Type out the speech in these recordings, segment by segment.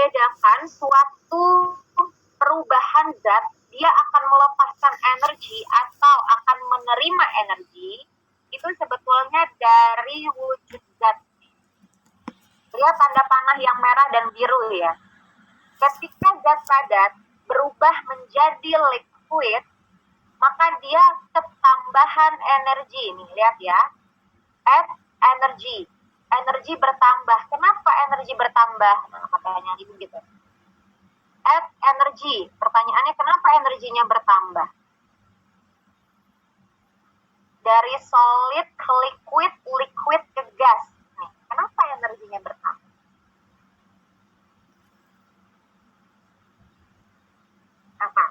membedakan suatu perubahan zat, dia akan melepaskan energi atau akan menerima energi, itu sebetulnya dari wujud zat. Lihat tanda panah yang merah dan biru ya. Ketika zat padat berubah menjadi liquid, maka dia ketambahan energi. Nih, lihat ya. Add energy. Energi bertambah. Kenapa energi bertambah? Nah, pertanyaan ibu gitu. Add energy. Pertanyaannya kenapa energinya bertambah? Dari solid ke liquid, liquid ke gas. Nih, kenapa energinya bertambah? Apa?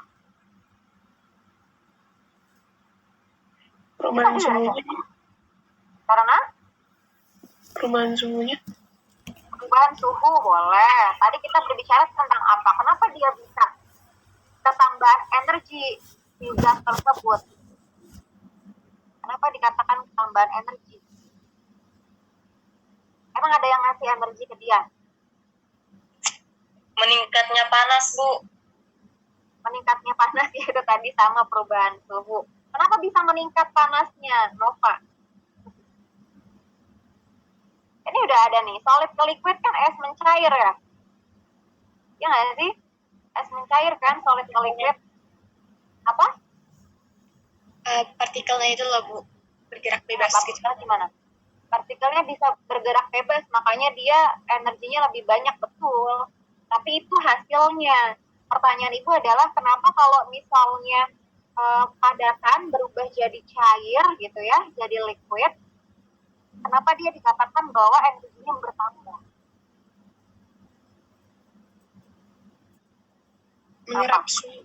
Perubahan suhunya. Karena? Perubahan suhunya. Perubahan suhu boleh. Tadi kita berbicara tentang apa? Kenapa dia bisa ketambahan energi di gas tersebut? Kenapa dikatakan ketambahan energi? Emang ada yang ngasih energi ke dia? Meningkatnya panas, Bu. Meningkatnya panas ya, itu tadi sama perubahan suhu. Kenapa bisa meningkat panasnya, Nova? Ini udah ada nih, solid ke liquid kan es mencair ya? Ya nggak sih? Es mencair kan, solid ke liquid. Apa? Partikelnya itu loh, Bu. Bergerak bebas. Partikelnya gimana? Partikelnya bisa bergerak bebas, makanya dia energinya lebih banyak, betul. Tapi itu hasilnya. Pertanyaan ibu adalah kenapa kalau misalnya padatan berubah jadi cair gitu ya, jadi liquid, kenapa dia dikatakan bahwa energinya bertambah? Menyerap suhu.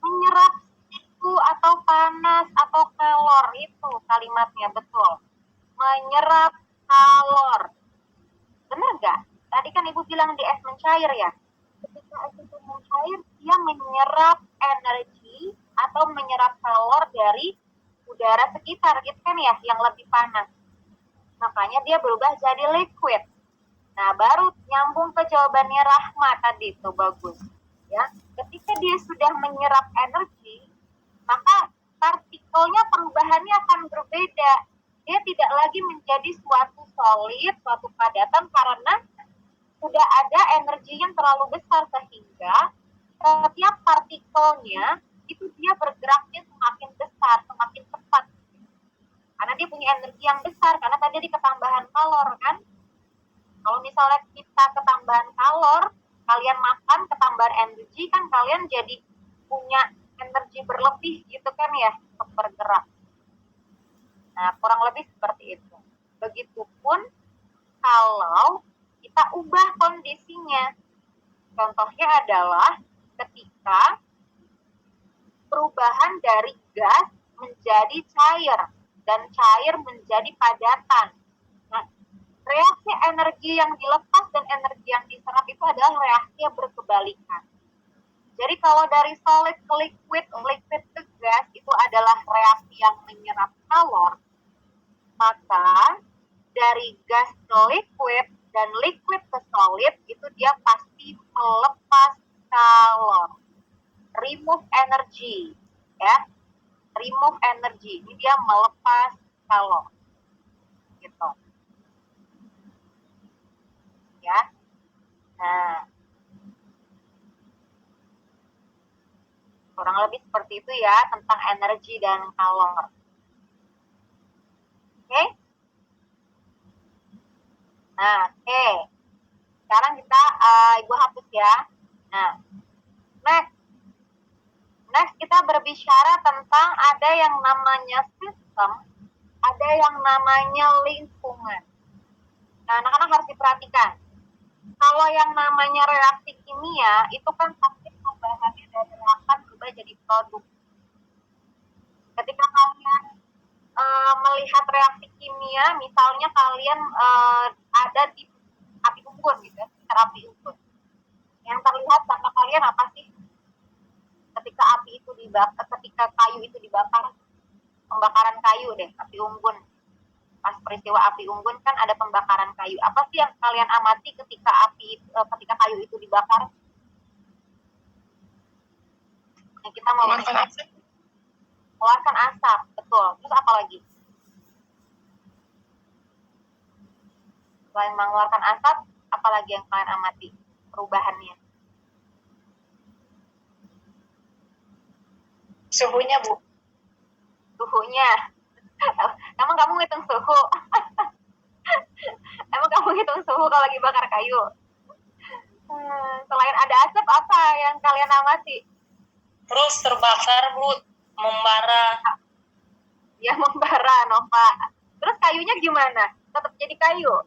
Menyerap suhu atau panas atau kalor, itu kalimatnya, betul. Menyerap kalor. Benar nggak? Tadi kan ibu bilang di es mencair ya. Ketika es itu mencair, dia menyerap energi atau menyerap kalor dari udara sekitar gitu kan ya, yang lebih panas. Makanya dia berubah jadi liquid. Nah, baru nyambung ke jawabannya Rahma tadi, tuh bagus. Ya, ketika dia sudah menyerap energi, maka partikelnya perubahannya akan berbeda. Dia tidak lagi menjadi suatu solid, suatu padatan karena sudah ada energi yang terlalu besar sehingga setiap partikelnya itu dia bergeraknya semakin besar, semakin cepat. Karena dia punya energi yang besar, karena tadi di ketambahan kalor kan. Kalau misalnya kita ketambahan kalor, kalian makan ketambahan energi kan kalian jadi punya energi berlebih gitu kan ya untuk bergerak. Nah, kurang lebih seperti itu. Begitupun kalau kita ubah kondisinya. Contohnya adalah ketika perubahan dari gas menjadi cair dan cair menjadi padatan. Nah, reaksi energi yang dilepas dan energi yang diserap itu adalah reaksi yang berkebalikan. Jadi kalau dari solid ke liquid, liquid ke gas itu adalah reaksi yang menyerap kalor, maka dari gas ke liquid dan liquid ke solid itu dia pasti melepas kalor. Remove energy, ya. Remove energy. Ini dia melepas kalor. Gitu. Ya. Nah, kurang lebih seperti itu ya tentang energi dan kalor. Oke? Nah, oke. Sekarang kita ibu hapus ya. Nah, next kita berbicara tentang ada yang namanya sistem, ada yang namanya lingkungan. Nah, anak-anak harus diperhatikan. Kalau yang namanya reaksi kimia itu kan pasti perubahannya dari reakan berubah jadi produk. Ketika kalian melihat reaksi kimia, misalnya kalian ada di api unggun gitu, api unggun. Yang terlihat sama kalian apa sih? Ketika api itu dibakar, ketika kayu itu dibakar, pembakaran kayu deh, api unggun. Pas peristiwa api unggun kan ada pembakaran kayu. Apa sih yang kalian amati ketika ketika kayu itu dibakar? Nah, kita mau Mengeluarkan asap. mengeluarkan asap, betul. Terus apa lagi? Selain mengeluarkan asap, apa lagi yang kalian amati perubahannya? Suhunya, Bu. Suhunya. Emang kamu ngitung suhu? Emang kamu ngitung suhu kalau lagi bakar kayu? Selain ada asap, apa yang kalian amati? Terus terbakar, Bu. Membara. Ya, membara, Nova. Terus kayunya gimana? Tetap jadi kayu?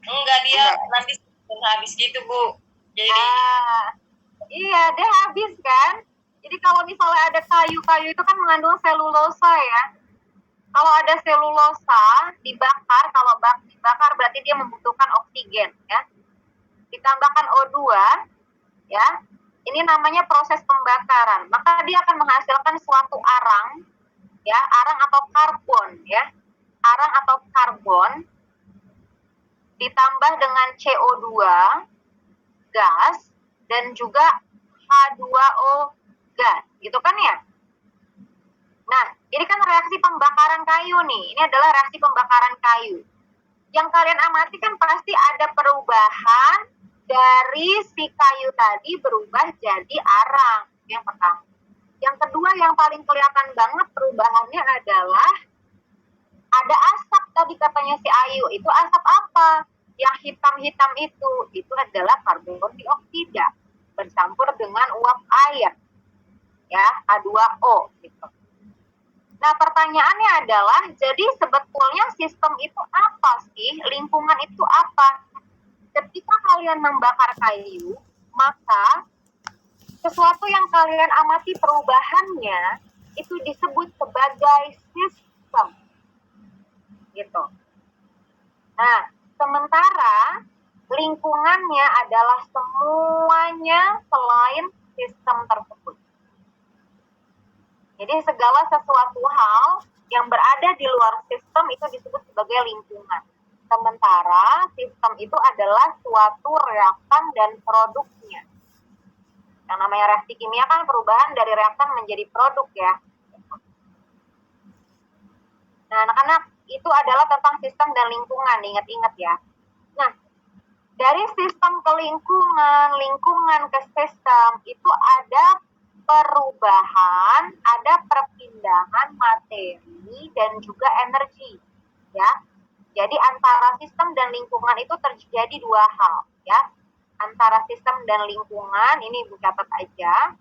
Enggak, dia nanti habis gitu, Bu. Jadi Iya, dia habis kan? Jadi kalau misalnya ada kayu-kayu itu kan mengandung selulosa ya. Kalau ada selulosa dibakar, kalau dibakar berarti dia membutuhkan oksigen ya. Ditambahkan O2 ya. Ini namanya proses pembakaran. Maka dia akan menghasilkan suatu arang ya, arang atau karbon ya. Arang atau karbon ditambah dengan CO2 gas dan juga H2O gas, gitu kan ya? Nah, ini kan reaksi pembakaran kayu nih. Ini adalah reaksi pembakaran kayu. Yang kalian amati kan pasti ada perubahan dari si kayu tadi berubah jadi arang. Yang pertama. Yang kedua yang paling kelihatan banget perubahannya adalah ada asap tadi katanya si Ayu. Itu asap apa? Yang hitam-hitam itu adalah karbon dioksida bercampur dengan uap air ya, H2O gitu. Nah, pertanyaannya adalah jadi sebetulnya sistem itu apa sih? Lingkungan itu apa? Ketika kalian membakar kayu, maka sesuatu yang kalian amati perubahannya itu disebut sebagai sistem gitu. Nah, sementara lingkungannya adalah semuanya selain sistem tersebut. Jadi segala sesuatu hal yang berada di luar sistem itu disebut sebagai lingkungan. Sementara sistem itu adalah suatu reaktan dan produknya. Yang namanya reaksi kimia kan perubahan dari reaktan menjadi produk ya. Nah, anak-anak, itu adalah tentang sistem dan lingkungan, ingat-ingat ya. Nah, dari sistem ke lingkungan, lingkungan ke sistem, itu ada perubahan, ada perpindahan materi dan juga energi, ya. Jadi antara sistem dan lingkungan itu terjadi dua hal, ya. Antara sistem dan lingkungan, ini Ibu catat aja.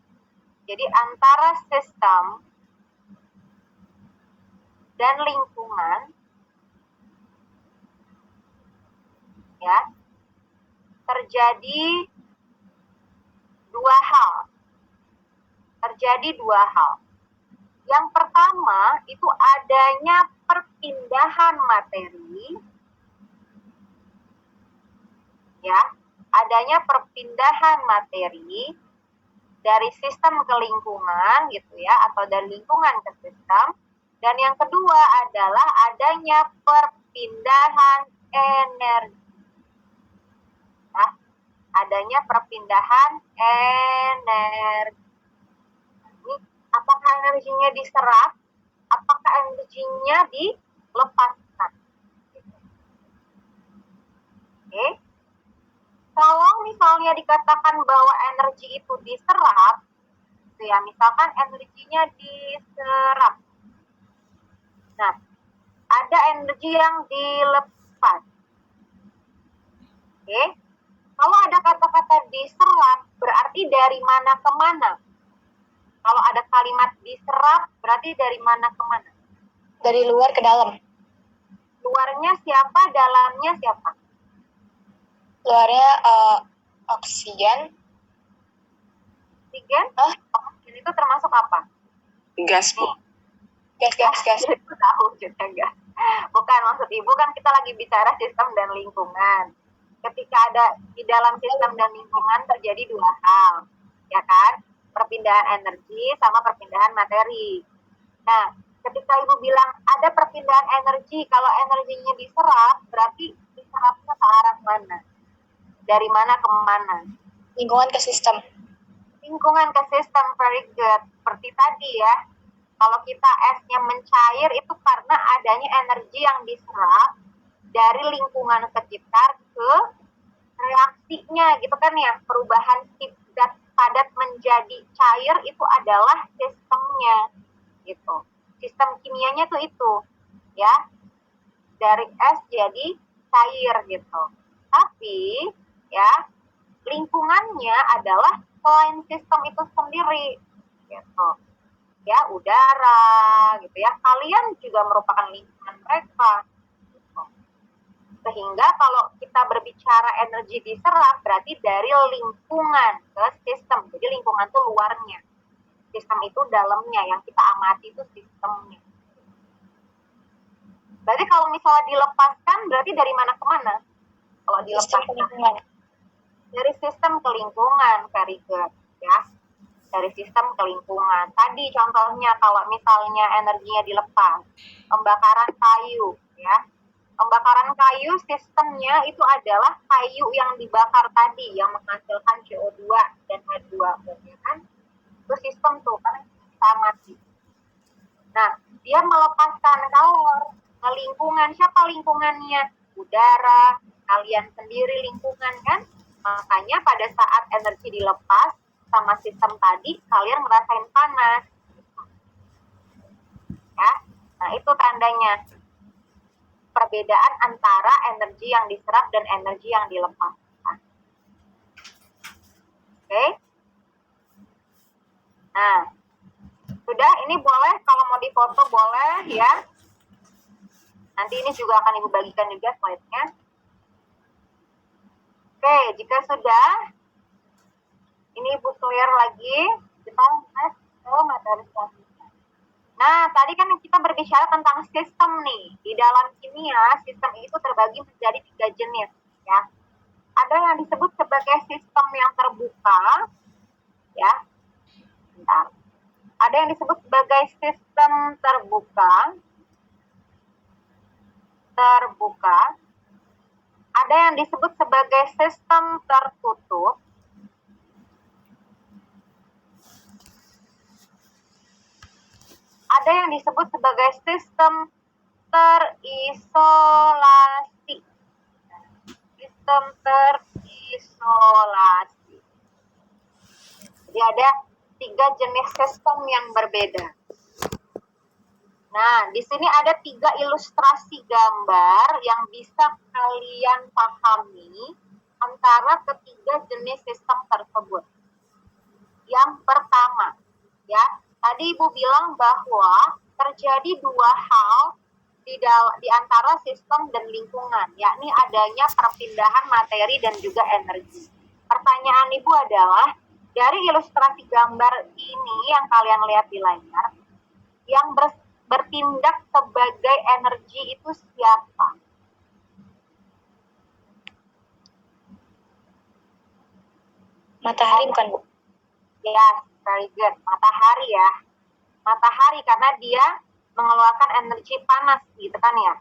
Jadi antara sistem dan lingkungan, ya, terjadi dua hal. Yang pertama itu adanya perpindahan materi, ya, adanya perpindahan materi dari sistem ke lingkungan gitu ya, atau dari lingkungan ke sistem. Dan yang kedua adalah adanya perpindahan energi. Ya, adanya perpindahan energi. Ini apakah energinya diserap? Apakah energinya dilepaskan? Oke. Kalau misalnya dikatakan bahwa energi itu diserap, ya misalkan energinya diserap. Nah, ada energi yang dilepas. Oke. Kalau ada kata-kata diserap, berarti dari mana ke mana? Kalau ada kalimat diserap, berarti dari mana ke mana? Dari luar ke dalam. Luarnya siapa, dalamnya siapa? Luarnya oksigen. Oksigen? Oksigen itu termasuk apa? Gas, Bu. Gas. Itu tahu juga gas. Bukan, maksud Ibu kan kita lagi bicara sistem dan lingkungan. Ketika ada di dalam sistem dan lingkungan terjadi dua hal, ya kan? Perpindahan energi sama perpindahan materi. Nah, ketika Ibu bilang ada perpindahan energi, kalau energinya diserap, berarti diserapnya ke arah mana? Dari mana ke mana? Lingkungan ke sistem. Lingkungan ke sistem, very good. Seperti tadi ya, kalau kita esnya mencair itu karena adanya energi yang diserap dari lingkungan sekitar ke reaksinya gitu kan ya. Perubahan zat padat menjadi cair itu adalah sistemnya gitu. Sistem kimianya tuh itu ya, dari es jadi cair gitu. Tapi ya lingkungannya adalah selain sistem itu sendiri gitu ya, udara gitu ya, kalian juga merupakan lingkungan mereka gitu. Sehingga kalau kita berbicara energi diserap berarti dari lingkungan ke sistem. Jadi lingkungan itu luarnya, sistem itu dalamnya, yang kita amati itu sistemnya. Berarti kalau misalnya dilepaskan berarti dari mana ke mana? Kalau dilepaskan dari sistem ke lingkungan, very good ya. Dari sistem ke lingkungan. Tadi contohnya kalau misalnya energinya dilepas, pembakaran kayu ya. Pembakaran kayu sistemnya itu adalah kayu yang dibakar tadi yang menghasilkan CO2 dan H2 ya kan? Itu sistem tuh kan kita mati. Nah, dia melepaskan kalor ke lingkungan. Siapa lingkungannya? Udara, kalian sendiri lingkungan kan? Makanya pada saat energi dilepas sama sistem tadi, kalian ngerasain panas. Ya, nah itu tandanya perbedaan antara energi yang diserap dan energi yang dilepas. Oke? Nah, sudah, ini boleh kalau mau difoto boleh ya. Nanti ini juga akan Ibu bagikan juga slide-nya. Oke, jika sudah, ini Ibu clear lagi, kita lihat ke materi selanjutnya. Nah, tadi kan kita berbicara tentang sistem nih. Di dalam kimia, sistem itu terbagi menjadi 3 jenis ya. Ada yang disebut sebagai sistem yang terbuka, ya. Bentar. Ada yang disebut sebagai sistem terbuka. Ada yang disebut sebagai sistem tertutup. Ada yang disebut sebagai sistem terisolasi. Sistem terisolasi. Jadi ada 3 jenis sistem yang berbeda. Nah, di sini ada 3 ilustrasi gambar yang bisa kalian pahami antara ketiga jenis sistem tersebut. Yang pertama, ya, tadi Ibu bilang bahwa terjadi 2 hal di antara sistem dan lingkungan, yakni adanya perpindahan materi dan juga energi. Pertanyaan Ibu adalah, dari ilustrasi gambar ini yang kalian lihat di layar, yang bertindak sebagai energi itu siapa? Matahari bukan, Bu? Ya, very good. Matahari ya. Matahari karena dia mengeluarkan energi panas gitu kan ya.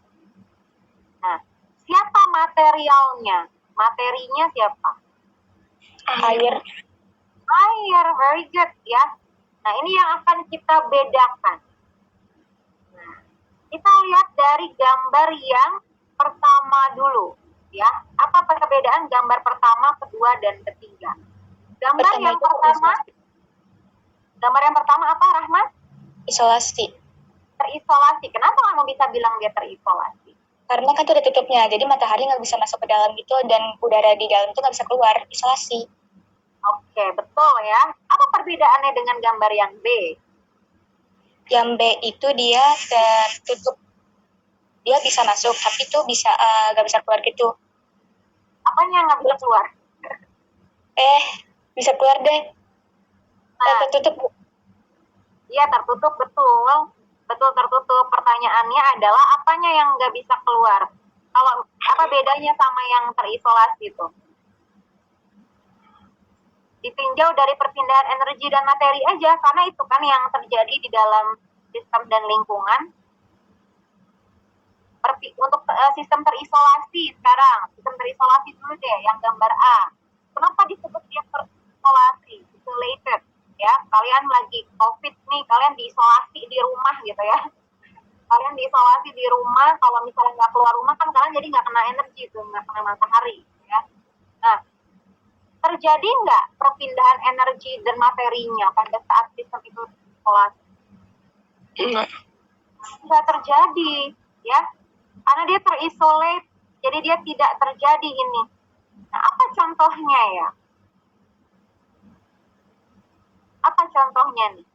Nah, siapa materialnya? Materinya siapa? Air. Air, very good ya. Nah, ini yang akan kita bedakan. Nah, kita lihat dari gambar yang pertama dulu ya. Apa perbedaan gambar pertama, kedua, dan ketiga? Gambar yang pertama apa, Rahmat? Isolasi. Terisolasi. Kenapa kamu bisa bilang dia terisolasi? Karena kan itu ada tutupnya, jadi matahari nggak bisa masuk ke dalam gitu, dan udara di dalam itu nggak bisa keluar. Isolasi. Oke, betul ya. Apa perbedaannya dengan gambar yang B? Yang B itu dia tertutup. Dia bisa masuk, tapi itu bisa nggak bisa keluar gitu. Apanya nggak bisa keluar? Bisa keluar deh. Tertutup, Bu. Iya, tertutup, betul. Betul, tertutup. Pertanyaannya adalah apanya yang nggak bisa keluar? Kalau apa bedanya sama yang terisolasi itu? Ditinjau dari perpindahan energi dan materi aja, karena itu kan yang terjadi di dalam sistem dan lingkungan. Untuk sistem terisolasi sekarang, sistem terisolasi dulu deh, yang gambar A. Kenapa disebut dia terisolasi, isolated? Ya, kalian lagi COVID nih, kalian diisolasi di rumah gitu ya. Kalian diisolasi di rumah, kalau misalnya nggak keluar rumah kan kalian jadi nggak kena energi tuh, nggak kena matahari. Ya. Nah, terjadi nggak perpindahan energi dan materinya pada saat sistem itu isolasi? Enggak. Nggak terjadi, ya. Karena dia terisolate, jadi dia tidak terjadi ini. Nah, apa contohnya ya? Apa contohnya nih?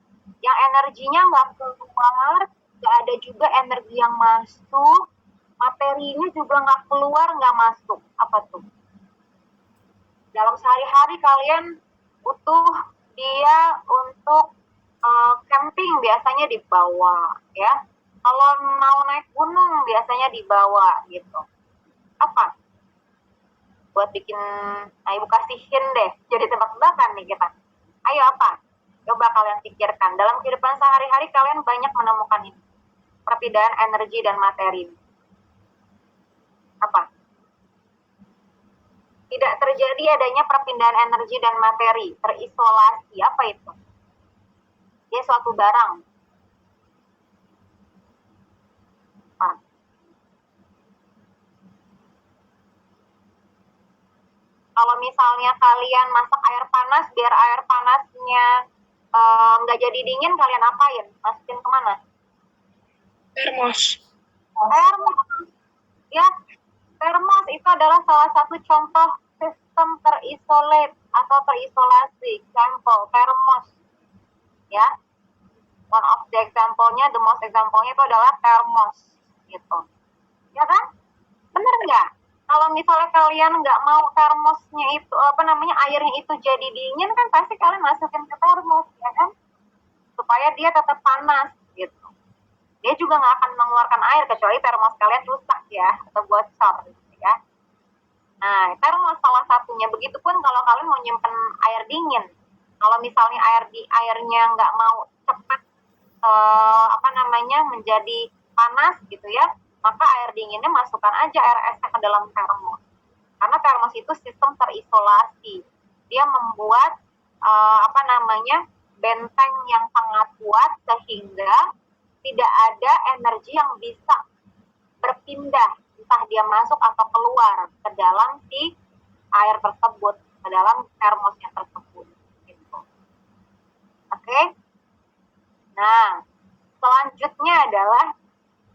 Yang energinya nggak keluar, nggak ada juga energi yang masuk, materinya juga nggak keluar, nggak masuk. Apa tuh? Dalam sehari-hari kalian butuh dia untuk camping, biasanya dibawa, ya. Kalau mau naik gunung biasanya dibawa gitu. Apa? Buat bikin, ibu kasihin deh, jadi tebak-tebakan nih kita. Ayo apa? Coba kalian pikirkan. Dalam kehidupan sehari-hari kalian banyak menemukan ini. Perbedaan energi dan materi. Apa? Tidak terjadi adanya perpindahan energi dan materi. Terisolasi. Apa itu? Dia suatu barang. Apa? Kalau misalnya kalian masak air panas, biar air panasnya nggak jadi dingin, kalian apain? Masukin kemana? Termos. Termos. Ya, termos itu adalah salah satu contoh sistem terisolate atau terisolasi. Example, termos. Ya, one of the example-nya, the most example-nya itu adalah termos. Gitu. Ya kan? Bener nggak? Kalau misalnya kalian nggak mau termosnya itu, airnya itu jadi dingin, kan pasti kalian masukin ke termos, ya kan? Supaya dia tetap panas, gitu. Dia juga nggak akan mengeluarkan air, kecuali termos kalian rusak ya, atau bocor, gitu ya. Nah, termos salah satunya. Begitupun kalau kalian mau nyimpen air dingin. Kalau misalnya airnya nggak mau cepat, menjadi panas, gitu ya, maka air dinginnya masukkan aja air esnya ke dalam termos. Karena termos itu sistem terisolasi. Dia membuat benteng yang sangat kuat sehingga tidak ada energi yang bisa berpindah, entah dia masuk atau keluar ke dalam si air tersebut, ke dalam termosnya tersebut. Gitu. Oke? Nah, selanjutnya adalah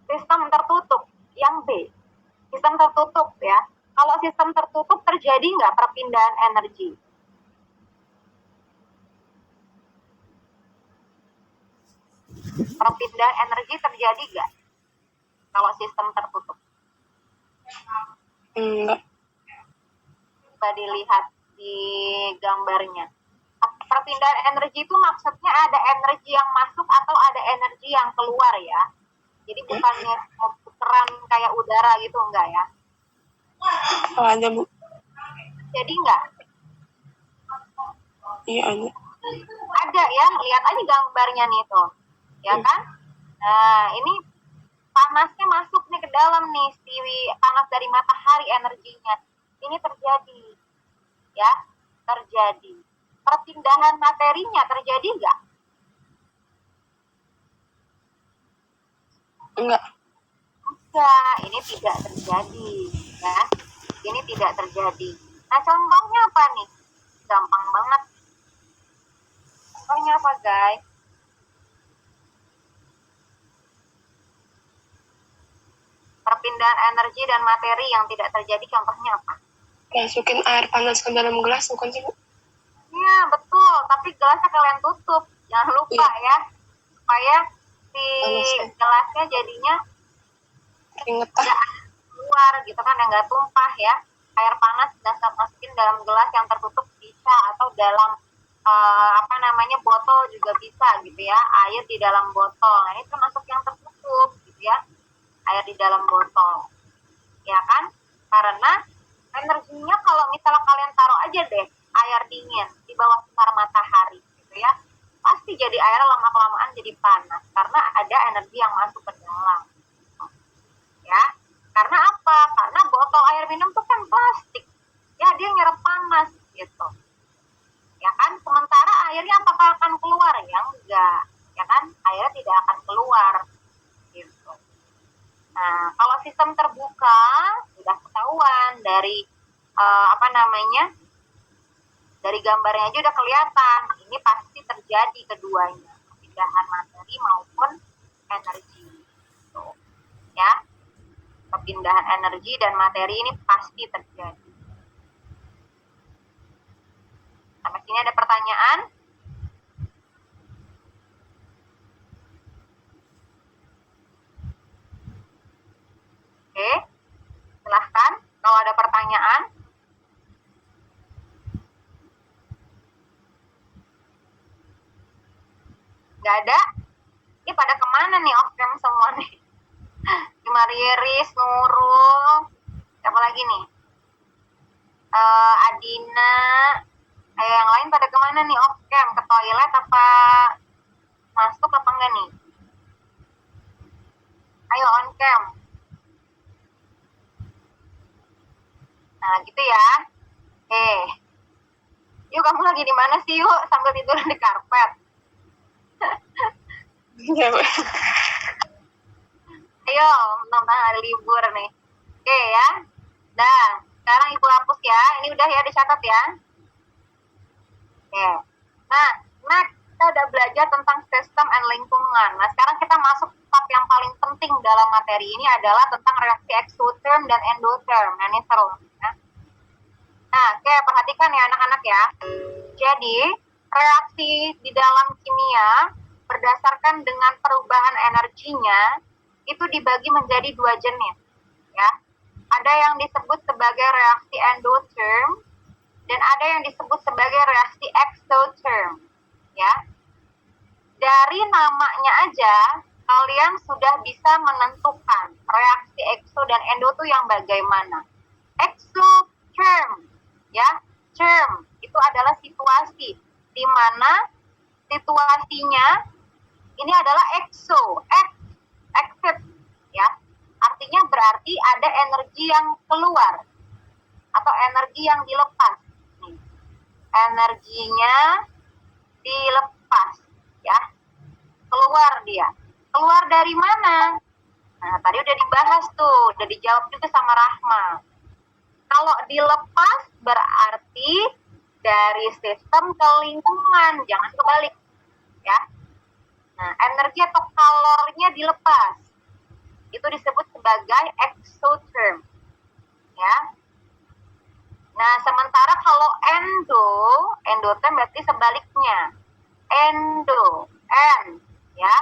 sistem tertutup, yang B. Sistem tertutup ya. Kalau sistem tertutup terjadi nggak perpindahan energi? Perpindahan energi terjadi nggak kalau sistem tertutup? Enggak. Coba dilihat di gambarnya. Perpindahan energi itu maksudnya ada energi yang masuk atau ada energi yang keluar ya. Jadi bukannya putaran kayak udara gitu, enggak ya? Oh, ada, Bu. Jadi enggak? Iya, ada. Ada ya, lihat aja gambarnya nih tuh. Ya kan? Nah, ini panasnya masuk nih ke dalam nih, si panas dari matahari energinya. Ini terjadi. Ya, terjadi. Perpindahan materinya terjadi enggak? Enggak. Enggak, ini tidak terjadi. Ya, ini tidak terjadi. Nah, contohnya apa nih? Gampang banget. Contohnya apa, guys? Perpindahan energi dan materi yang tidak terjadi, contohnya apa? Masukin air panas ke dalam gelas, bukan sih, Bu? Iya, betul. Tapi gelasnya kalian tutup. Jangan lupa ya. Supaya si gelasnya jadinya keringetan. nggak keluar gitu kan, yang nggak tumpah ya. Air panas dan masukin dalam gelas yang tertutup bisa, atau dalam botol juga bisa gitu ya. Air di dalam botol. Nah, ini termasuk yang tertutup gitu ya. Air di dalam botol. Ya kan? Karena energinya kalau misalnya kalian taruh aja deh air dingin di bawah sinar matahari gitu ya, pasti pasti jadi air lama-kelamaan jadi panas karena ada energi yang masuk ke dalam. Ya, karena apa? Karena botol air minum itu kan plastik. Ya, dia nyerap panas gitu. Ya kan? Sementara airnya apakah akan keluar? Ya enggak. Ya kan? Airnya tidak akan keluar gitu. Nah, kalau sistem terbuka sudah ketahuan dari dari gambarnya aja udah kelihatan. Ini pasti terjadi keduanya, perpindahan materi maupun energi. Gitu. Ya, perpindahan energi dan materi ini pasti terjadi. Sampai sini ada pertanyaan? Oke, silahkan kalau ada pertanyaan. Nggak ada? Ini pada kemana nih off-cam semua nih? Mariris, Nurul, siapa lagi nih? Adina, yang lain pada kemana nih off-cam? Ke toilet apa masuk apa enggak nih? Ayo on-cam. Nah, gitu ya. Yuk, kamu lagi di mana sih, yuk? Sambil tidur di karpet. Ya, Bu. Ayo, nonton hari libur nih. Oke ya. Dah, sekarang Ibu hapus ya. Ini udah ya, dicatat ya. Oke. Nah, kita udah belajar tentang sistem and lingkungan. Nah, sekarang kita masuk part yang paling penting dalam materi ini adalah tentang reaksi exotherm dan endotherm. Nah, ini seru. Ya. Nah, oke, perhatikan ya anak-anak ya. Jadi, reaksi di dalam kimia berdasarkan dengan perubahan energinya itu dibagi menjadi dua jenis. Ya. Ada yang disebut sebagai reaksi endotherm dan ada yang disebut sebagai reaksi exotherm. Ya. Dari namanya aja kalian sudah bisa menentukan reaksi exo dan endo itu yang bagaimana. Exotherm, ya, term itu adalah situasi di mana situasinya ini adalah exit, ya. Artinya berarti ada energi yang keluar atau energi yang dilepas. Nih. Energinya dilepas, ya. Keluar dia. Keluar dari mana? Nah, tadi udah dibahas tuh, udah dijawab juga sama Rahma. Kalau dilepas berarti dari sistem ke lingkungan, jangan kebalik, ya. Nah, energi atau kalornya dilepas. Itu disebut sebagai exotherm, ya. Nah, sementara kalau endotherm berarti sebaliknya. Ya.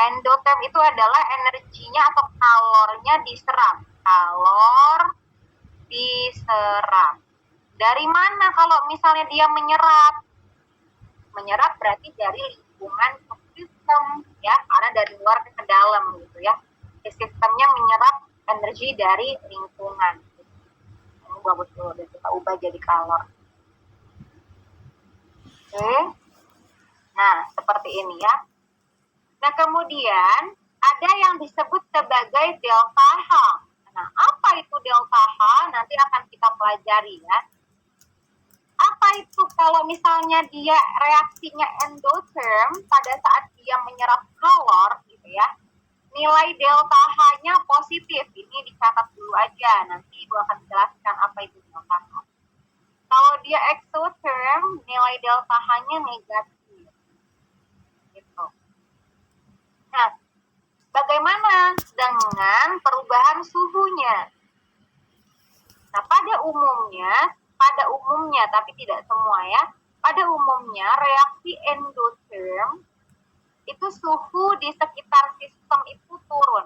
Endotherm itu adalah energinya atau kalornya diserap. Kalor diserap. Dari mana kalau misalnya dia menyerap? Menyerap berarti dari lingkungan ke sistem, ya, karena dari luar ke dalam gitu ya. Sistemnya menyerap energi dari lingkungan. Ini bagus dulu, dan kita ubah jadi kalor. Oke. Nah, seperti ini ya. Nah, kemudian ada yang disebut sebagai delta H. Nah, apa itu delta H? Nanti akan kita pelajari ya. Apa itu kalau misalnya dia reaksinya endotherm pada saat dia menyerap kalor gitu ya. Nilai delta H-nya positif. Ini dicatat dulu aja. Nanti Ibu akan jelaskan apa itu delta H. Kalau dia exotherm, nilai delta H-nya negatif. Gitu. Nah, bagaimana dengan perubahan suhunya? Nah, pada umumnya, tapi tidak semua ya. Pada umumnya, reaksi endotherm itu suhu di sekitar sistem itu turun.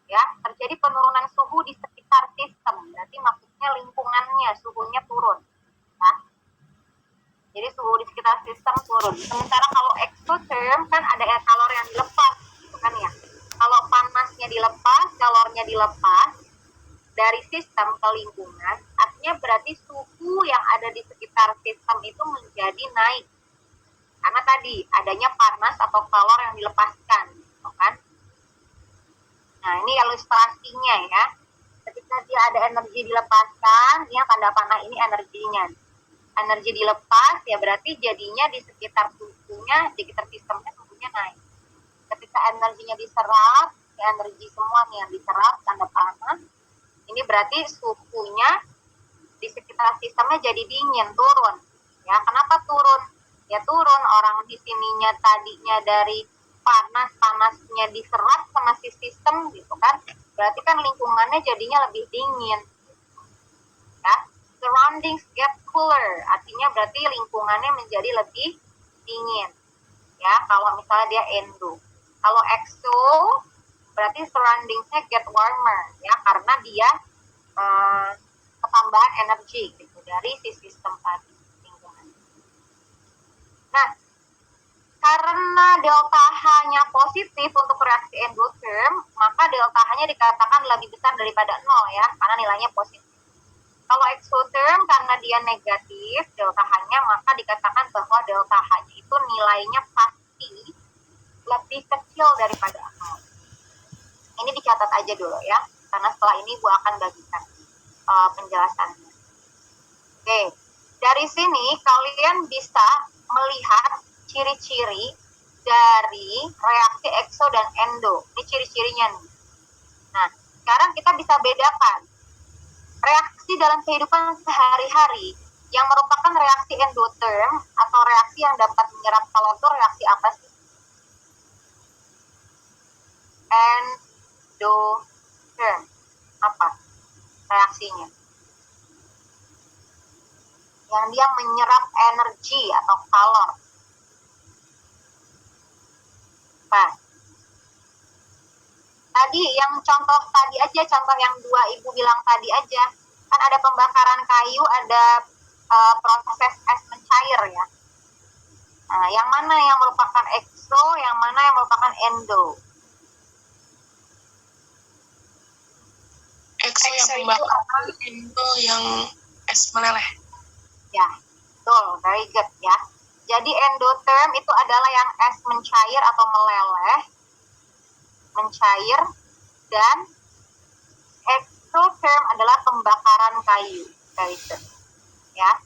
Ya, terjadi penurunan suhu di sekitar sistem. Berarti maksudnya lingkungannya, suhunya turun. Nah, jadi suhu di sekitar sistem turun. Sementara kalau exotherm kan ada kalor yang dilepas, gitu kan ya. Kalau panasnya dilepas, kalornya dilepas dari sistem ke lingkungan, artinya berarti suhu yang ada di sekitar sistem itu menjadi naik. Karena tadi adanya panas atau kalor yang dilepaskan, gitu kan? Nah, ini ilustrasinya ya. Ketika dia ada energi dilepaskan, ya tanda panah ini energinya. Energi dilepas, ya berarti jadinya di sekitar suhunya, di sekitar sistemnya suhunya naik. Ketika energinya diserap, ya energi semua nih yang diserap, tanda panah, ini berarti suhunya di sekitar sistemnya jadi dingin, turun. Ya, kenapa turun? Ya turun, orang di sininya tadinya dari panasnya diserap sama si sistem gitu kan, berarti kan lingkungannya jadinya lebih dingin ya. Surroundings get cooler, artinya berarti lingkungannya menjadi lebih dingin ya, kalau misalnya dia endo. Kalau exo berarti surroundingsnya get warmer ya, karena dia ketambahan energi gitu dari si sistem tadi, lingkungan. Nah, karena delta H-nya positif untuk reaksi endotherm, maka delta H-nya dikatakan lebih besar daripada 0 ya, karena nilainya positif. Kalau exotherm karena dia negatif delta H-nya, maka dikatakan bahwa delta H-nya itu nilainya pasti lebih kecil daripada 0. Ini dicatat aja dulu ya, karena setelah ini gue akan bagikan penjelasannya. Oke, dari sini kalian bisa melihat ciri-ciri dari reaksi exo dan endo. Ini ciri-cirinya nih. Nah, sekarang kita bisa bedakan reaksi dalam kehidupan sehari-hari yang merupakan reaksi endotherm atau reaksi yang dapat menyerap kalor itu reaksi apa sih? Endotherm. Apa reaksinya? Yang dia menyerap energi atau kalor. Nah, tadi yang contoh tadi aja, contoh yang 2 ibu bilang tadi aja, kan ada pembakaran kayu, ada proses es mencair ya. Nah, yang mana yang merupakan exo, yang mana yang merupakan endo? Exo yang pembakaran, endo yang es meleleh. Ya, betul, very good ya. Jadi endotherm itu adalah yang es mencair atau meleleh, mencair, dan exotherm adalah pembakaran kayu. Very good ya.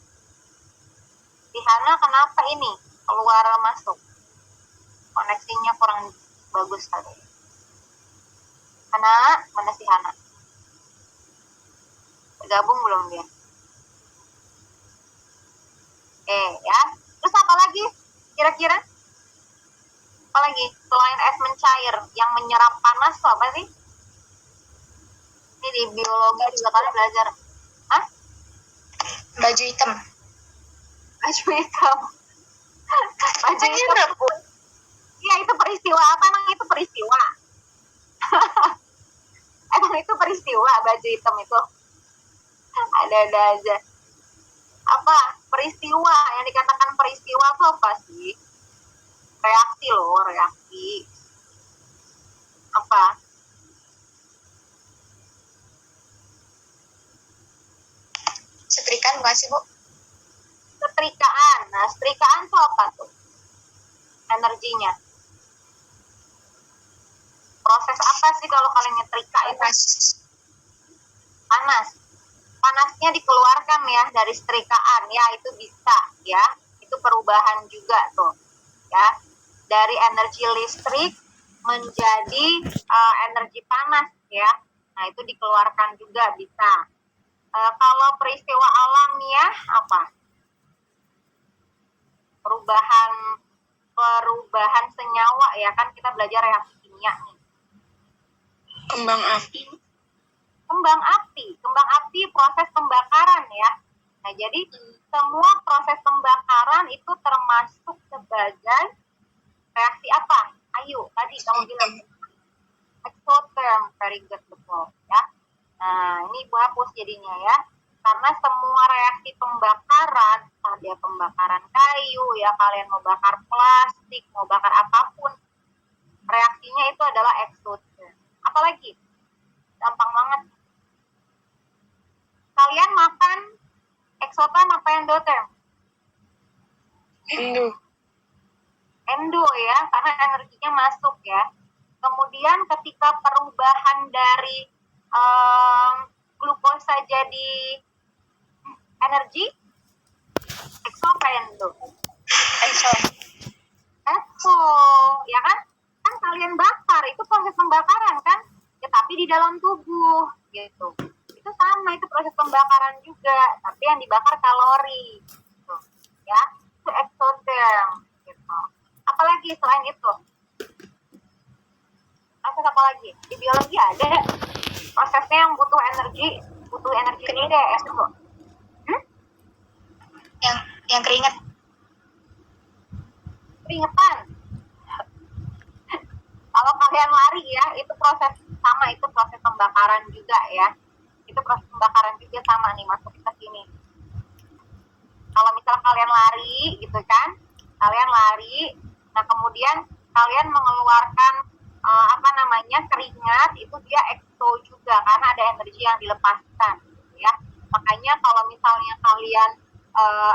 Di Hana kenapa ini keluar masuk? Koneksinya kurang bagus kali. Hana, mana si Hana? Bergabung belum dia? Ya. Terus apa lagi? Kira-kira? Apa lagi? Selain es mencair, yang menyerap panas itu apa sih? Ini di biologi juga kalian belajar. Hah? Baju hitam. Baju hitam. Baju hitam. Iya, itu peristiwa apa? Emang itu peristiwa? Emang itu peristiwa baju hitam itu? Ada-ada aja. Apa? Peristiwa. Yang dikatakan peristiwa itu apa sih? Reaksi loh, reaksi. Apa? Setrikaan bukan sih, Bu? Setrikaan. Nah, setrikaan itu apa tuh? Energinya. Proses apa sih kalau kalian nyetrika itu? Panas. Panasnya dikeluarkan ya dari setrikaan. Ya, itu bisa ya. Itu perubahan juga tuh. Ya. Dari energi listrik menjadi energi panas ya. Nah, itu dikeluarkan juga bisa. Kalau peristiwa alamiah apa? Perubahan senyawa ya, kan kita belajar reaksi kimia nih. Kembang api Proses pembakaran ya. Nah, jadi semua proses pembakaran itu termasuk sebagai reaksi apa? Ayo, tadi kamu bilang exotherm, very good, betul ya. Nah, ini Ibu hapus jadinya ya. Karena semua reaksi pembakaran, ada pembakaran kayu ya, kalian mau bakar plastik, mau bakar apapun, reaksinya itu adalah exotherm. Apalagi? Gampang banget. Kalian makan exotherm apa endotherm? Endo. endo ya, karena energinya masuk ya. Kemudian ketika perubahan dari glukosa jadi energi, exo apa endo? Exo. Exo, ya kan? Kan kalian bakar, itu proses pembakaran kan? Ya, tapi di dalam tubuh gitu. Itu sama, itu proses pembakaran juga, tapi yang dibakar kalori gitu. Ya, itu exotherm gitu. Apalagi selain itu? Apa lagi? Di biologi ada prosesnya yang butuh energi gede, exo. Yang keringat. Keringetan. Kalau kalian lari ya, itu proses sama, itu proses pembakaran juga ya. Itu proses pembakaran juga sama nih, masuk ke sini. Kalau misal kalian lari gitu kan, kalian lari, nah kemudian kalian mengeluarkan keringat, itu dia exo juga karena ada energi yang dilepaskan ya. Makanya kalau misalnya kalian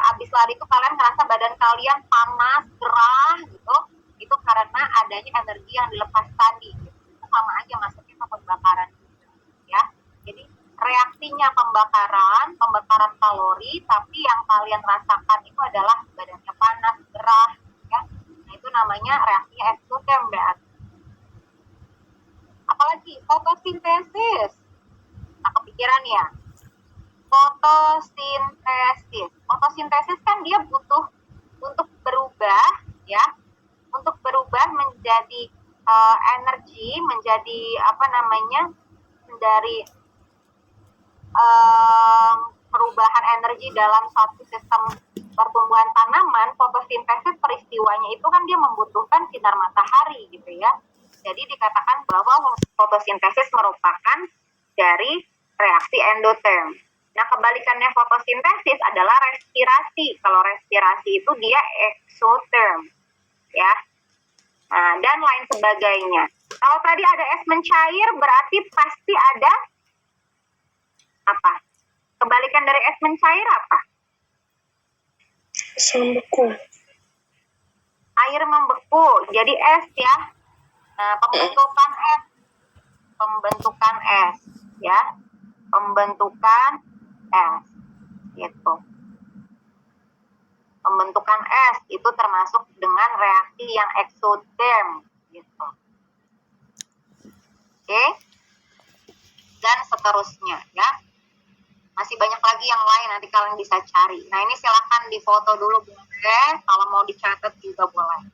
habis lari itu kalian ngerasa badan kalian panas, gerah gitu, itu karena adanya energi yang dilepas tadi gitu. Itu sama aja masuknya ke pembakaran ya. Jadi reaksinya pembakaran kalori, tapi yang kalian rasakan itu adalah badannya panas, gerah ya. Nah itu namanya reaksinya eksoterm berarti. Apalagi fotosintesis. Nah kepikiran ya, fotosintesis kan dia butuh untuk berubah ya, untuk berubah menjadi energi, menjadi dari perubahan energi dalam suatu sistem pertumbuhan tanaman. Fotosintesis peristiwanya itu kan dia membutuhkan sinar matahari gitu ya. Jadi dikatakan bahwa fotosintesis merupakan dari reaksi endotherm. Nah kebalikannya fotosintesis adalah respirasi. Kalau respirasi itu dia exotherm ya. Nah, dan lain sebagainya. Kalau tadi ada es mencair berarti pasti ada apa? Kebalikan dari es mencair apa? Es membeku. Air membeku, jadi es ya. Nah, pembentukan es ya. Pembentukan es gitu. Pembentukan es itu termasuk dengan reaksi yang exotherm gitu. Oke? Dan seterusnya ya. Masih banyak lagi yang lain, nanti kalian bisa cari. Nah ini silahkan difoto dulu boleh, kalau mau dicatat juga boleh.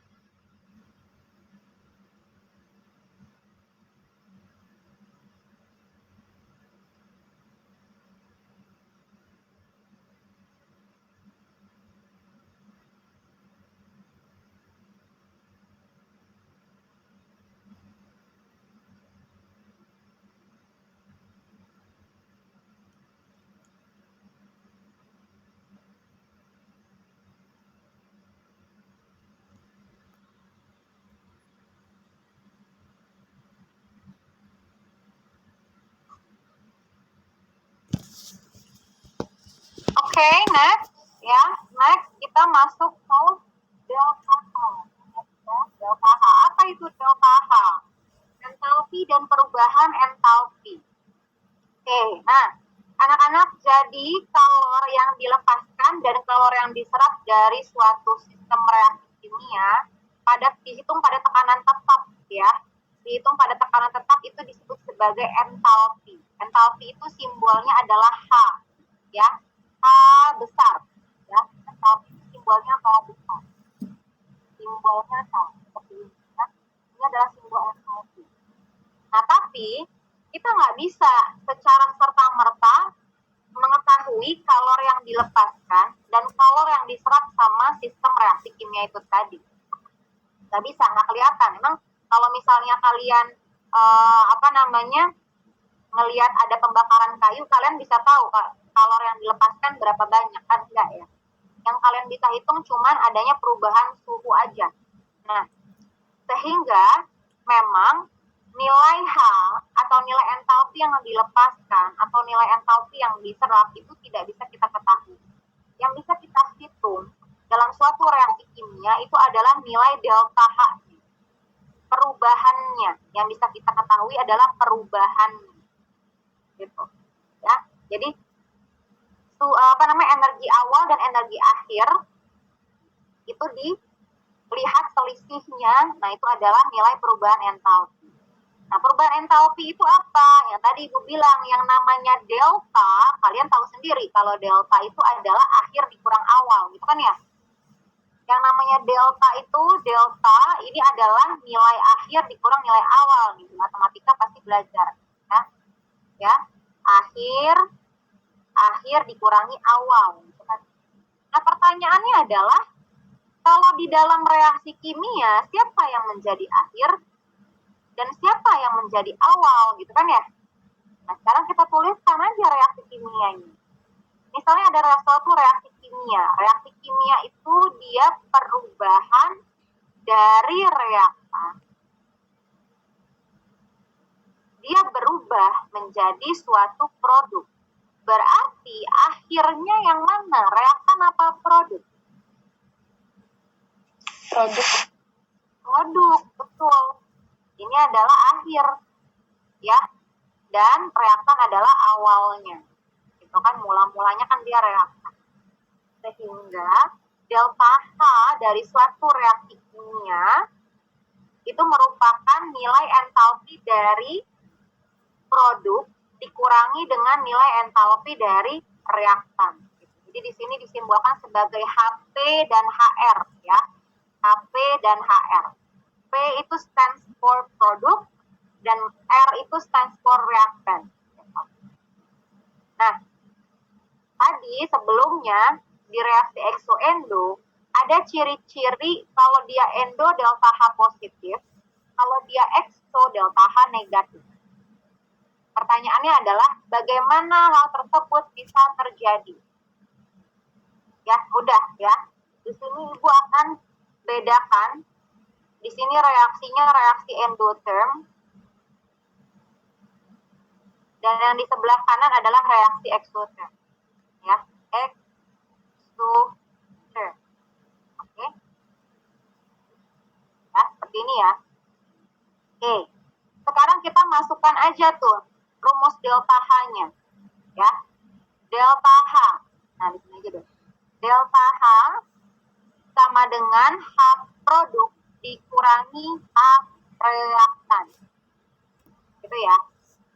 Oke, next ya. Next kita masuk ke delta H. Delta H. Apa itu delta H? Entalpi dan perubahan entalpi. Oke, nah anak-anak, jadi kalor yang dilepaskan dan kalor yang diserap dari suatu sistem reaksi kimia dihitung pada tekanan tetap ya. Dihitung pada tekanan tetap itu disebut sebagai entalpi. Entalpi itu simbolnya adalah H ya. H besar ya. Entalpi itu simbolnya H besar. Simbolnya H seperti ini ya. Ini adalah simbol entalpi. Nah, tapi kita nggak bisa secara serta-merta mengetahui kalor yang dilepaskan dan kalor yang diserap sama sistem reaksi kimia itu tadi. Nggak bisa, nggak kelihatan. Emang kalau misalnya kalian ngelihat ada pembakaran kayu, kalian bisa tahu kalor yang dilepaskan berapa banyak, kan enggak ya? Yang kalian bisa hitung cuman adanya perubahan suhu aja. Nah, sehingga memang nilai H atau nilai entalpi yang dilepaskan atau nilai entalpi yang diserap itu tidak bisa kita ketahui. Yang bisa kita hitung dalam suatu reaksi kimia H-nya itu adalah nilai delta H. Perubahannya yang bisa kita ketahui adalah perubahan gitu ya. Jadi energi awal dan energi akhir itu dilihat selisihnya. Nah, itu adalah nilai perubahan entalpi. Nah, perubahan entalpi itu apa? Yang tadi Ibu bilang, yang namanya delta, kalian tahu sendiri kalau delta itu adalah akhir dikurang awal, gitu kan ya? Yang namanya delta itu, delta ini adalah nilai akhir dikurang nilai awal. Di matematika pasti belajar. Ya, akhir dikurangi awal. Gitu kan? Nah, pertanyaannya adalah, kalau di dalam reaksi kimia, siapa yang menjadi akhir dan siapa yang menjadi awal, gitu kan ya? Nah, sekarang kita tuliskan aja reaksi kimianya. Misalnya ada suatu reaksi kimia. Reaksi kimia itu dia perubahan dari reaktan. Dia berubah menjadi suatu produk. Berarti akhirnya yang mana? Reaktan apa produk? Produk, betul. Ini adalah akhir, ya. Dan reaktan adalah awalnya. Itu kan mula-mulanya kan dia reaktan. Sehingga delta H dari suatu reaksi kimia itu merupakan nilai entalpi dari produk dikurangi dengan nilai entalpi dari reaktan. Jadi di sini disimbolkan sebagai HP dan HR, ya. HP dan HR. P itu stands for produk dan R itu stands for reactant. Nah, tadi sebelumnya di reaksi exo-endo ada ciri-ciri kalau dia endo delta H positif, kalau dia exo delta H negatif. Pertanyaannya adalah bagaimana hal tersebut bisa terjadi? Ya, udah ya. Di sini Ibu akan bedakan. Di sini reaksinya reaksi endotherm. Dan yang di sebelah kanan adalah reaksi exotherm. Ya, exotherm. Oke. Ya, seperti ini ya. Oke. Sekarang kita masukkan aja tuh rumus delta H-nya. Ya. Delta H. Nah, di sini aja deh. Delta H sama dengan H produk dikurangi H reaktan. Gitu ya.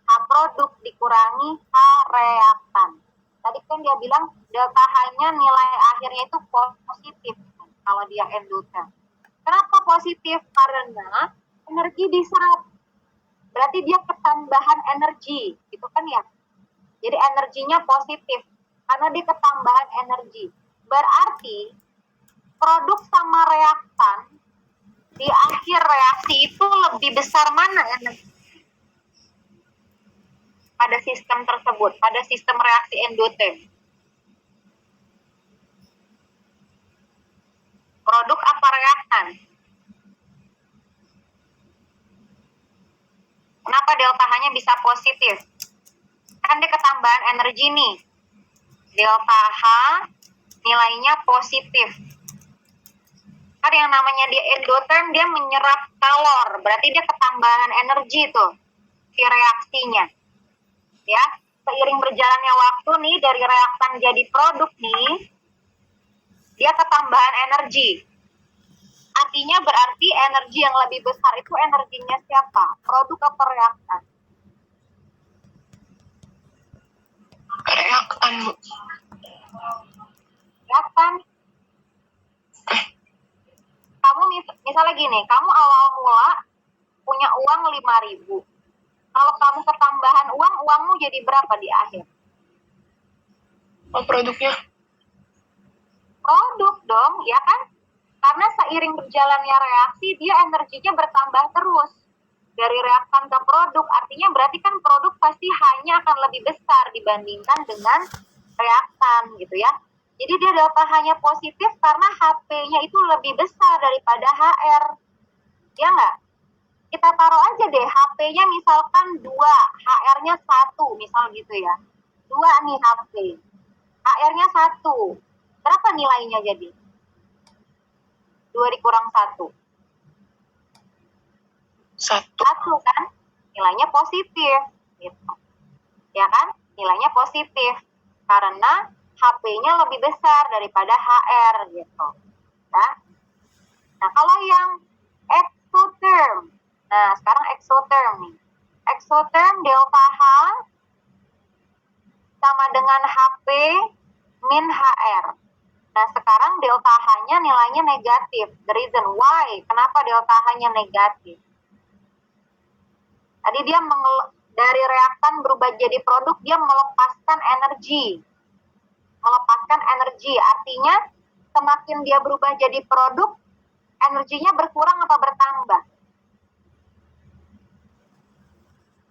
H produk dikurangi H reaktan. Tadi kan dia bilang delta H-nya nilai akhirnya itu positif kalau dia endotherm. Kenapa positif? Karena energi diserap. Berarti dia ketambahan energi, gitu kan ya. Jadi energinya positif karena dia ketambahan energi. Berarti produk sama reaktan di akhir reaksi itu lebih besar mana energi? Pada sistem tersebut, pada sistem reaksi endotherm. Produk apa reaktan? Kenapa delta H-nya bisa positif? Kan dia ketambahan energi nih. Delta H nilainya positif. Kan yang namanya dia endotherm, dia menyerap kalor. Berarti dia ketambahan energi tuh, si reaksinya. Ya, seiring berjalannya waktu nih, dari reaktan jadi produk nih, dia ketambahan energi. Artinya berarti energi yang lebih besar itu energinya siapa? Produk atau reaktan? Reaktan. Reaktan. Kamu misalnya gini, kamu awal mula punya uang 5.000. Kalau kamu ketambahan uang, uangmu jadi berapa di akhir? Oh, produknya? Produk dong, ya kan? Karena seiring berjalannya reaksi, dia energinya bertambah terus. Dari reaktan ke produk, artinya berarti kan produk pasti hanya akan lebih besar dibandingkan dengan reaktan, gitu ya. Jadi dia delta H-nya positif karena HP-nya itu lebih besar daripada HR. Ya nggak? Kita taruh aja deh HP-nya misalkan 2, HR-nya 1, misal gitu ya. 2 nih HP. HR-nya 1. Berapa nilainya jadi? 2 dikurang 1. 1. 1 kan? Nilainya positif. Gitu. Ya kan? Nilainya positif. Karena HP-nya lebih besar daripada HR gitu. Ya. Nah, kalau yang exotherm. Nah, sekarang exotherm nih. Exotherm delta H sama dengan HP min HR. Nah, sekarang delta H-nya nilainya negatif. The reason why, kenapa delta H-nya negatif? Tadi dia dari reaktan berubah jadi produk, dia melepaskan energi. Melepaskan energi, artinya semakin dia berubah jadi produk, energinya berkurang apa bertambah?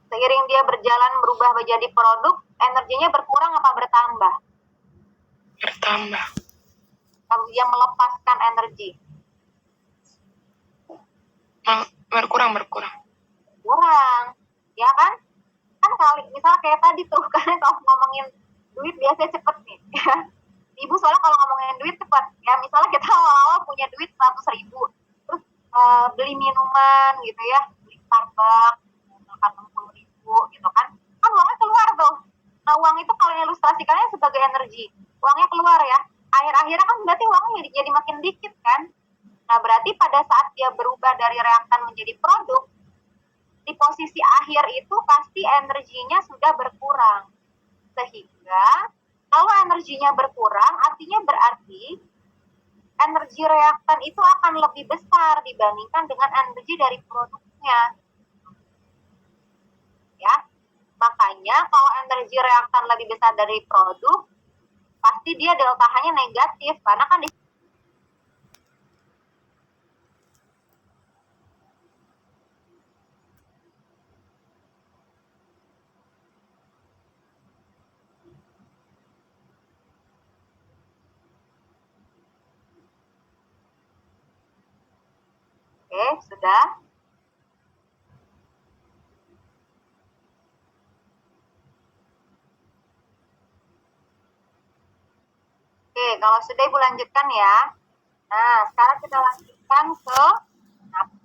Seiring dia berjalan berubah menjadi produk, energinya berkurang apa bertambah? Bertambah. Kalau dia melepaskan energi. Berkurang. Kurang. Ya kan? Kan kali, misalnya kayak tadi tuh, kan kalau ngomongin duit biasanya cepet nih. Ibu soalnya kalau ngomongin duit cepet. Ya misalnya kita awal-awal punya duit 100.000. Terus beli minuman gitu ya. Beli Starbucks. Makan 60.000 gitu kan. Kan uangnya keluar tuh. Nah, uang itu kalau ilustrasikannya sebagai energi. Uangnya keluar ya. Akhir-akhirnya kan berarti uangnya jadi makin dikit kan. Nah, berarti pada saat dia berubah dari reaktan menjadi produk, di posisi akhir itu pasti energinya sudah berkurang. Sehingga kalau energinya berkurang, artinya berarti energi reaktan itu akan lebih besar dibandingkan dengan energi dari produknya. Ya, makanya kalau energi reaktan lebih besar dari produk, pasti dia delta H-nya negatif karena kan di Oke, sudah. Oke, kalau sudah Ibu lanjutkan ya. Nah, sekarang kita lanjutkan ke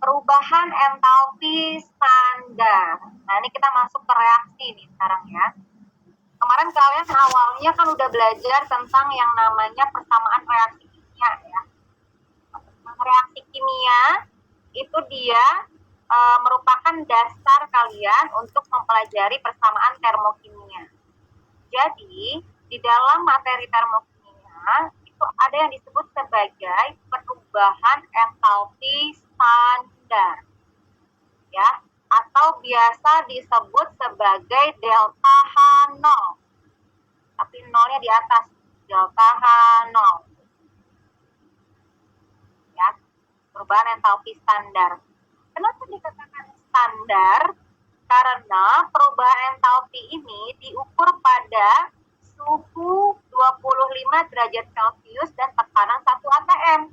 perubahan entalpi standar. Nah, ini kita masuk ke reaksi nih sekarang ya. Kemarin kalian awalnya kan udah belajar tentang yang namanya persamaan reaksi kimia ya. Reaksi kimia itu dia merupakan dasar kalian untuk mempelajari persamaan termokimia. Jadi, di dalam materi termokimia itu ada yang disebut sebagai perubahan entalpi standar. Ya, atau biasa disebut sebagai delta H0. Tapi nolnya di atas, delta H0. Ya, perubahan entalpi standar. Kenapa dikatakan standar? Karena perubahan entalpi ini diukur pada suhu 25 derajat Celcius dan tekanan 1 atm.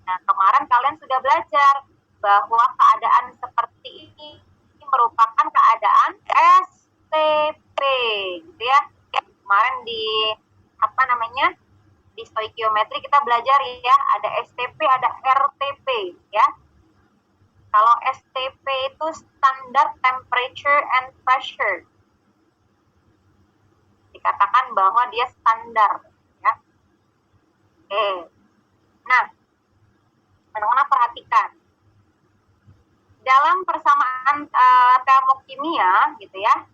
Nah, kemarin kalian sudah belajar bahwa keadaan seperti ini merupakan keadaan STP, gitu ya. Kemarin di di stoikiometri kita belajar ya, ada STP, ada RTP ya. Kalau STP itu standard temperature and pressure, dikatakan bahwa dia standar ya. Oke. Nah, anak-anak perhatikan. Dalam persamaan termokimia gitu ya,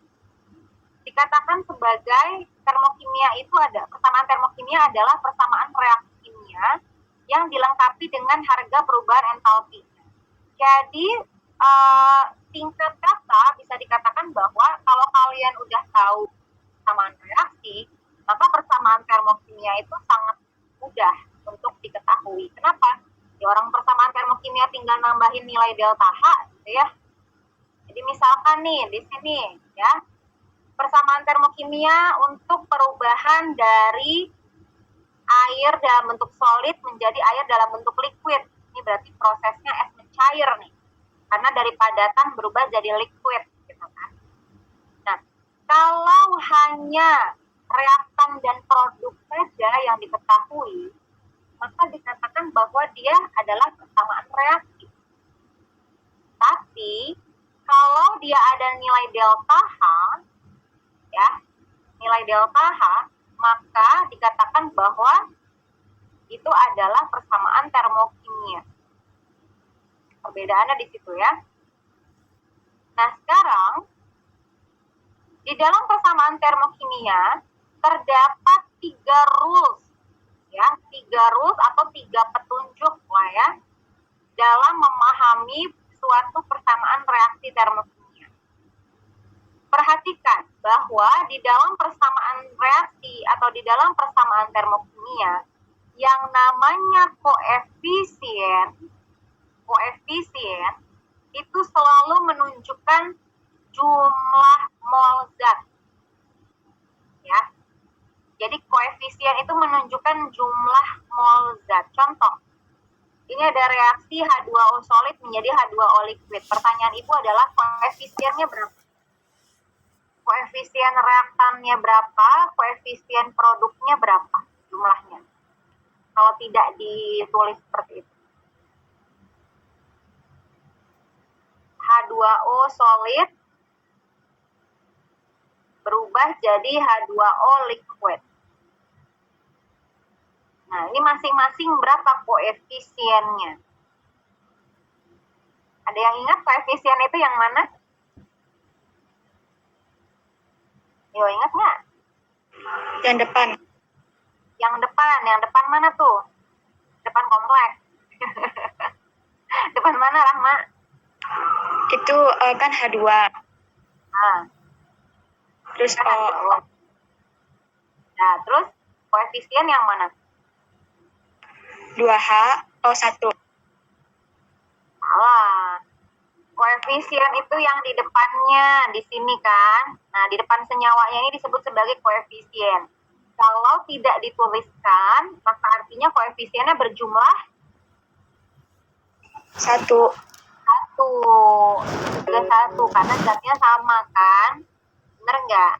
dikatakan sebagai termokimia itu ada persamaan termokimia adalah persamaan reaksi kimia yang dilengkapi dengan harga perubahan entalpi. Jadi tingkat kata bisa dikatakan bahwa kalau kalian udah tahu persamaan reaksi, maka persamaan termokimia itu sangat mudah untuk diketahui. Kenapa? Ya, orang persamaan termokimia tinggal nambahin nilai delta H gitu ya. Jadi misalkan nih di sini ya, persamaan termokimia untuk perubahan dari air dalam bentuk solid menjadi air dalam bentuk liquid. Ini berarti prosesnya es mencair nih. Karena dari padatan berubah jadi liquid gitu kan. Nah, kalau hanya reaktan dan produk saja yang diketahui, maka dikatakan bahwa dia adalah persamaan reaksi. Tapi kalau dia ada nilai delta H, ya, nilai delta H, maka dikatakan bahwa itu adalah persamaan termokimia. Perbedaannya di situ ya. Nah, sekarang di dalam persamaan termokimia terdapat 3 rules, ya, 3 rules atau 3 petunjuk lah ya, dalam memahami suatu persamaan reaksi termokimia. Perhatikan bahwa di dalam persamaan reaksi atau di dalam persamaan termokimia, yang namanya koefisien itu selalu menunjukkan jumlah mol zat. Ya. Jadi koefisien itu menunjukkan jumlah mol zat. Contoh, ini ada reaksi H2O solid menjadi H2O liquid. Pertanyaan ibu adalah koefisiennya berapa? Koefisien reaktannya berapa? Koefisien produknya berapa? Jumlahnya. Kalau tidak ditulis seperti itu. H2O solid berubah jadi H2O liquid. Nah, ini masing-masing berapa koefisiennya? Ada yang ingat koefisien itu yang mana? Yo, ingat nggak? Yang depan. Yang depan mana tuh? Depan kompleks. Depan mana, Rahma? Itu kan H2. Nah, Terus kan H2O. Nah, terus koefisien yang mana? 2H O1. Salah. Koefisien itu yang di depannya, di sini kan. Nah, di depan senyawanya ini disebut sebagai koefisien. Kalau tidak dituliskan, maka artinya koefisiennya berjumlah 1. juga 1, karena zatnya sama kan. Bener nggak?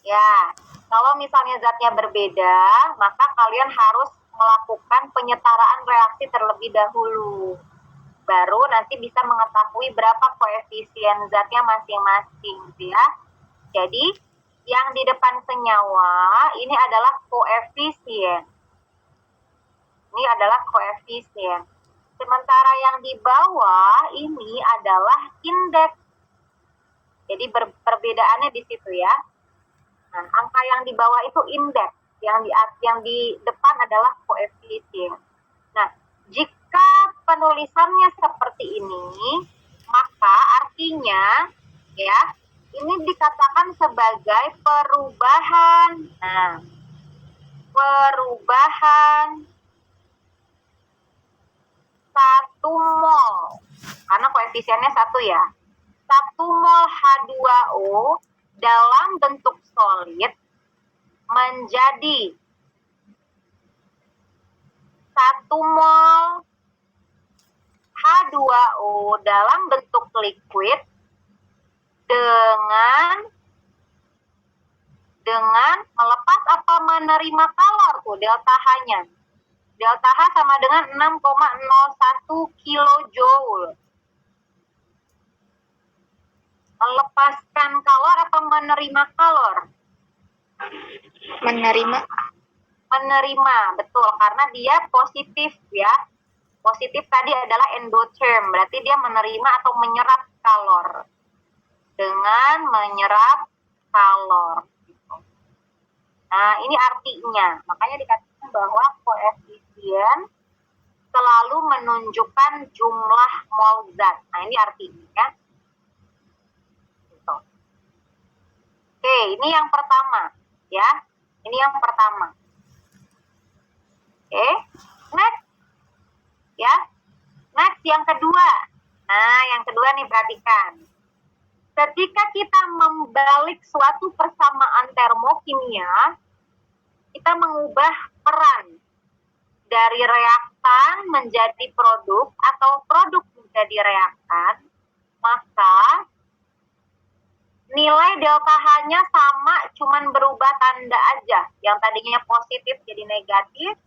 Ya, kalau misalnya zatnya berbeda, maka kalian harus melakukan penyetaraan reaksi terlebih dahulu. Baru nanti bisa mengetahui berapa koefisien zatnya masing-masing, ya. Jadi, yang di depan senyawa ini adalah koefisien. Ini adalah koefisien. Sementara yang di bawah ini adalah indeks. Jadi perbedaannya di situ ya. Nah, angka yang di bawah itu indeks, yang di depan adalah koefisien. Nah, jika penulisannya seperti ini, maka artinya ya, ini dikatakan sebagai perubahan. Nah, perubahan 1 mol. Karena koefisiennya 1 ya. 1 mol H2O dalam bentuk solid menjadi 1 mol H2O dalam bentuk liquid dengan melepas apa menerima kalor tuh delta H-nya. Delta H sama dengan 6,01 kilojoule. Melepaskan kalor atau menerima kalor? Menerima, betul, karena dia positif ya. Positif tadi adalah endotherm, berarti dia menerima atau menyerap kalor. Dengan menyerap kalor. Nah, ini artinya. Makanya dikatakan bahwa koefisien selalu menunjukkan jumlah mol zat. Nah, ini artinya. Gitu. Oke, ini yang pertama. Ya, ini yang pertama. Oke, next. Ya, next yang kedua. Nah, yang kedua nih perhatikan. Ketika kita membalik suatu persamaan termokimia, kita mengubah peran dari reaktan menjadi produk atau produk menjadi reaktan, maka nilai delta H-nya sama, cuman berubah tanda aja. Yang tadinya positif jadi negatif,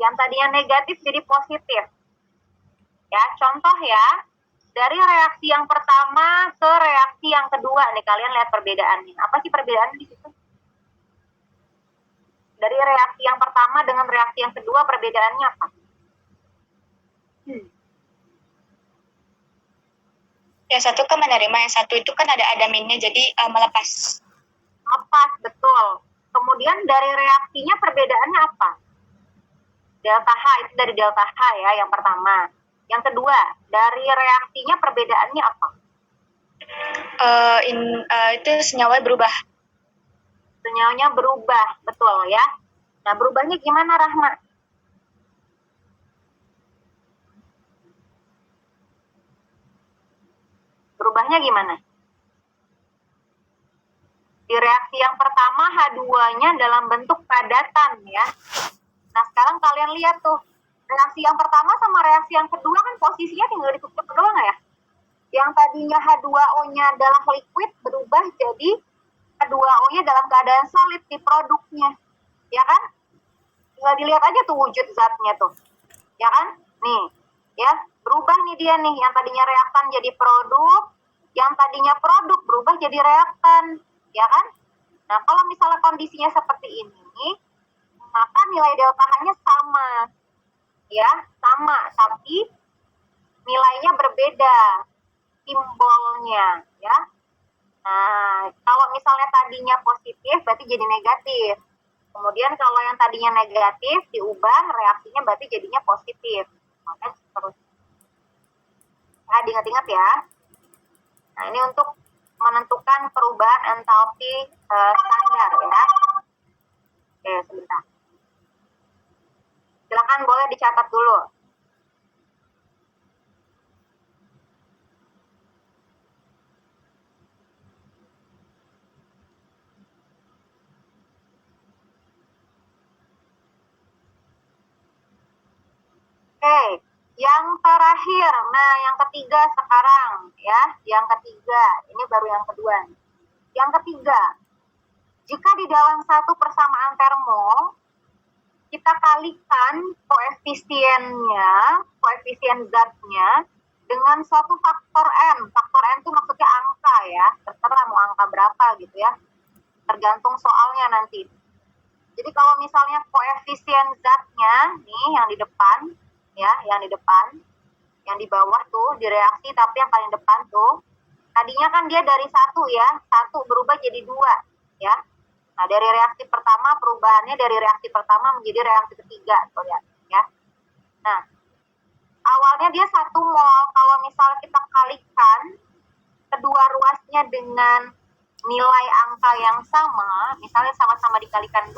Yang tadinya negatif jadi positif. Ya, contoh ya. Dari reaksi yang pertama ke reaksi yang kedua nih, kalian lihat perbedaannya. Apa sih perbedaannya di situ? Dari reaksi yang pertama dengan reaksi yang kedua, perbedaannya apa? Yang satu kan menerima, yang satu itu kan ada adaminnya, jadi melepas. Lepas, betul. Kemudian dari reaksinya perbedaannya apa? Delta H, itu dari delta H ya, yang pertama. Yang kedua, dari reaksinya perbedaannya apa? Itu senyawanya berubah. Senyawanya berubah, betul ya. Nah, berubahnya gimana, Rahma? Berubahnya gimana? Di reaksi yang pertama H2-nya dalam bentuk padatan ya. Nah, sekarang kalian lihat tuh. Reaksi yang pertama sama reaksi yang kedua kan posisinya tinggal ditutup doang ya. Yang tadinya H2O-nya adalah liquid berubah jadi H2O-nya dalam keadaan solid di produknya. Ya kan? Tinggal dilihat aja tuh wujud zatnya tuh. Ya kan? Nih, ya, berubah nih dia nih. Yang tadinya reaktan jadi produk, yang tadinya produk berubah jadi reaktan. Ya kan? Nah, kalau misalnya kondisinya seperti ini, maka nilai delta H-nya sama. Ya, sama, tapi nilainya berbeda simbolnya, ya. Nah, kalau misalnya tadinya positif, berarti jadi negatif. Kemudian kalau yang tadinya negatif diubah, reaksinya berarti jadinya positif. Oke, terus. Nah, diingat-ingat ya. Nah, ini untuk menentukan perubahan entalpi standar ya. Oke, sebentar. Silakan boleh dicatat dulu. Oke, yang terakhir. Nah, yang ketiga sekarang ya. Yang ketiga, ini baru yang kedua. Yang ketiga, jika di dalam satu persamaan termo, kita kalikan koefisiennya, koefisien zatnya, dengan suatu faktor M. Faktor M itu maksudnya angka ya, terserah mau angka berapa gitu ya, tergantung soalnya nanti. Jadi kalau misalnya koefisien zatnya, nih yang di depan, ya, yang di depan, yang di bawah tuh, di reaksi tapi yang paling depan tuh, tadinya kan dia dari 1 ya, 1 berubah jadi 2 ya. Nah, dari reaksi pertama, perubahannya dari reaksi pertama menjadi reaksi ketiga, tuh lihat ya. Nah, awalnya dia 1 mol, kalau misalnya kita kalikan kedua ruasnya dengan nilai angka yang sama, misalnya sama-sama dikalikan 2,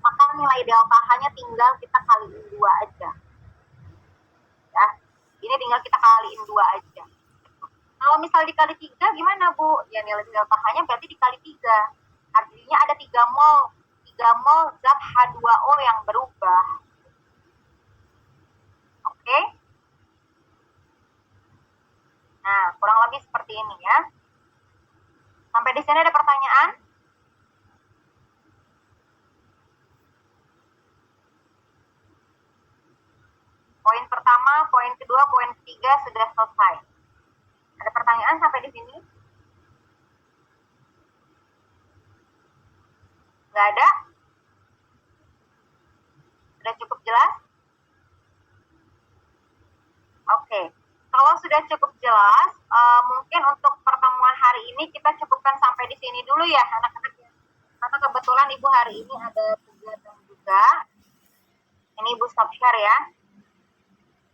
maka nilai delta H-nya tinggal kita kaliin 2 aja. Ya, ini tinggal kita kaliin 2 aja. Kalau misal dikali 3 gimana, Bu? Ya nilai delta H-nya berarti dikali 3. Artinya ada 3 mol zat H2O yang berubah. Oke? Nah, kurang lebih seperti ini ya. Sampai di sini ada pertanyaan? Poin pertama, poin kedua, poin ketiga sudah selesai. Ada pertanyaan sampai di sini? Nggak ada? Sudah cukup jelas? Oke. Kalau sudah cukup jelas, mungkin untuk pertemuan hari ini kita cukupkan sampai di sini dulu ya, anak-anak. Karena kebetulan Ibu hari ini ada kegiatan juga. Ini Ibu stop share ya.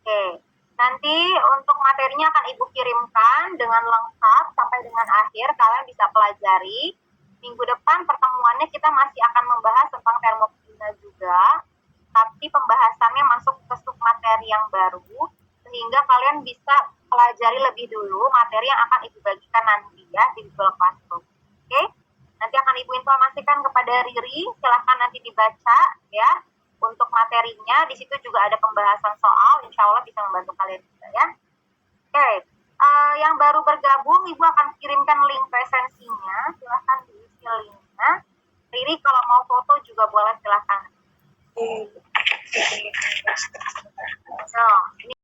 Oke. Nanti untuk materinya akan Ibu kirimkan dengan lengkap sampai dengan akhir. Kalian bisa pelajari. Minggu depan pertemuannya kita masih akan membahas tentang termokimia juga. Tapi pembahasannya masuk ke submateri yang baru. Sehingga kalian bisa pelajari lebih dulu materi yang akan Ibu bagikan nanti ya di Google Classroom. Oke? Nanti akan Ibu informasikan kepada Riri. Silahkan nanti dibaca ya. Untuk materinya, di situ juga ada pembahasan soal, insya Allah bisa membantu kalian juga ya. Oke, yang baru bergabung, Ibu akan kirimkan link presensinya, silahkan diisi linknya. Riri kalau mau foto juga boleh, silahkan. No, ini